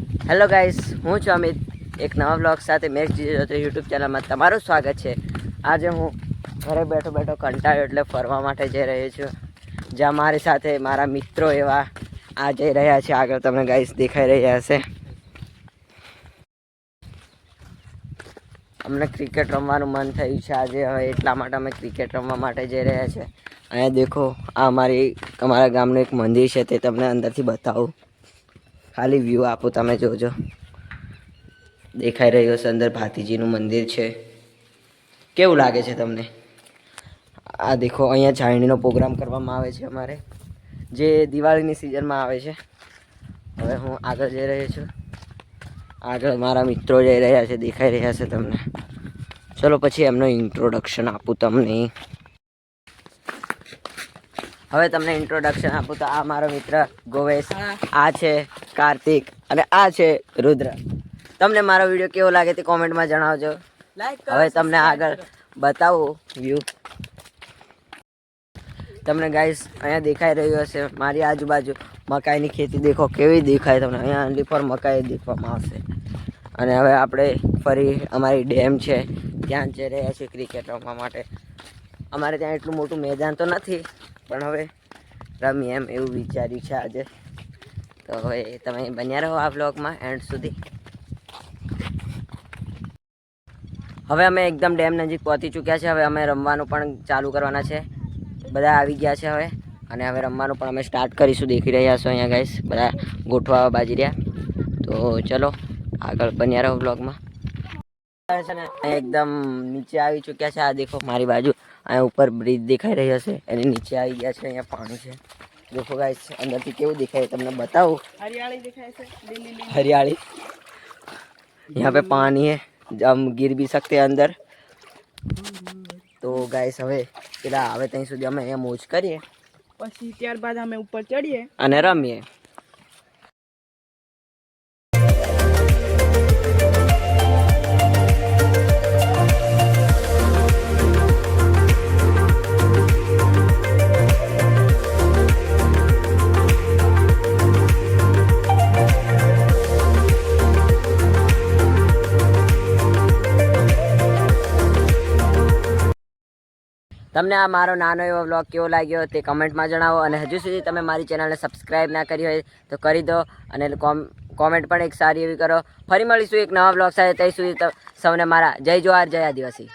Hello guys, હું છું અમિત. એક નવા બ્લોગ સાથે મેક્સ યુટ્યુબ ચેનલમાં તમારું સ્વાગત છે. આજે હું ઘરે બેઠો બેઠો કંટાળ્યો એટલે ફરવા માટે જઈ રહ્યો છું. જ્યાં મારી સાથે મારા મિત્રો એવા આ જઈ રહ્યા છે. આગળ તમને ગાઈસ દેખાઈ રહ્યા હશે. અમને ક્રિકેટ રમવાનું મન થયું છે આજે, હવે એટલા માટે અમે ક્રિકેટ રમવા માટે જઈ રહ્યા છે. અહીંયા દેખો, આ અમારા ગામનું એક મંદિર છે, તે તમને અંદરથી બતાવું. ખાલી વ્યૂ આપો, તમે જોજો. દેખાઈ રહ્યો છે અંદર ભાતીજીનું મંદિર છે. કેવું લાગે છે તમને? આ દેખો, અહીંયા ચાયણીનો પ્રોગ્રામ કરવામાં આવે છે અમારે, જે દિવાળીની સિઝનમાં આવે છે. હવે હું આગળ જઈ રહ્યો છું. આગળ મારા મિત્રો જઈ રહ્યા છે, દેખાઈ રહ્યા છે તમને. ચલો પછી એમનો ઇન્ટ્રોડક્શન આપું તમને. હવે તમને ઇન્ટ્રોડક્શન આપું તો આ મારો મિત્ર ગોવેશ, આ છે કાર્તિક અને આ છે રુદ્ર. તમને મારો વિડીયો કેવો લાગે તે કોમેન્ટમાં જણાવજો. હવે તમને આગળ બતાવું વ્યૂ. તમને ગાઈસ અહીંયા દેખાઈ રહ્યું હશે મારી આજુબાજુ મકાઈની ખેતી. દેખો કેવી દેખાય તમને. અહીંયા ઓનલી ફોર મકાઈ દેખવામાં આવશે. અને હવે આપણે ફરી અમારી ડેમ છે ત્યાં જઈ રહ્યા છીએ ક્રિકેટ રમવા માટે. અમારે ત્યાં એટલું મોટું મેદાન તો નથી, પણ હવે રમીએ એમ એવું વિચાર્યું છે આજે. તો હવે તમે બન્યા રહો આ બ્લોગમાં એન્ડ સુધી. હવે અમે એકદમ ડેમ નજીક પહોંચી ચૂક્યા છે. હવે અમે રમવાનું પણ ચાલુ કરવાના છે. બધા આવી ગયા છે હવે, અને હવે રમવાનું પણ અમે સ્ટાર્ટ કરીશું. દેખી રહ્યા છો અહીંયા ગાઈસ બધા ગોઠવા બાજી રહ્યા. તો ચલો આગળ બન્યા રહો બ્લોગમાં. એકદમ નીચે આવી ચૂક્યા છે. આ દેખો મારી બાજુ અહીંયા ઉપર બ્રિજ દેખાઈ રહી હશે, એની નીચે આવી ગયા છે. અહીંયા પાણી છે. દેખો ગાઈસ અંદરથી કેવું દેખાય તમને બતાવું. हरियाली दिखाई से हरियाली. यहाँ पे पानी है, हम गिर भी सकते हैं अंदर. તો ગાઈસ હવે પેલા આવે ત્યાં સુધી અમે અહીંયા મોજ કરીએ, પછી ત્યારબાદ અમે ઉપર ચડીએ અને રમીએ. તમને આ મારો નાનો એવો વ્લોગ કેવો લાગ્યો તે કમેન્ટમાં જણાવો. અને હજુ સુધી તમે મારી ચેનલને સબસ્ક્રાઈબ ના કરી હોય તો કરી દો, અને કોમેન્ટ પણ એક સારી એવી કરો. ફરી મળીશું એક નવા વ્લોગ સાથે. ત્યાં સુધી સૌને મારા જય જોહાર, જય આદિવાસી.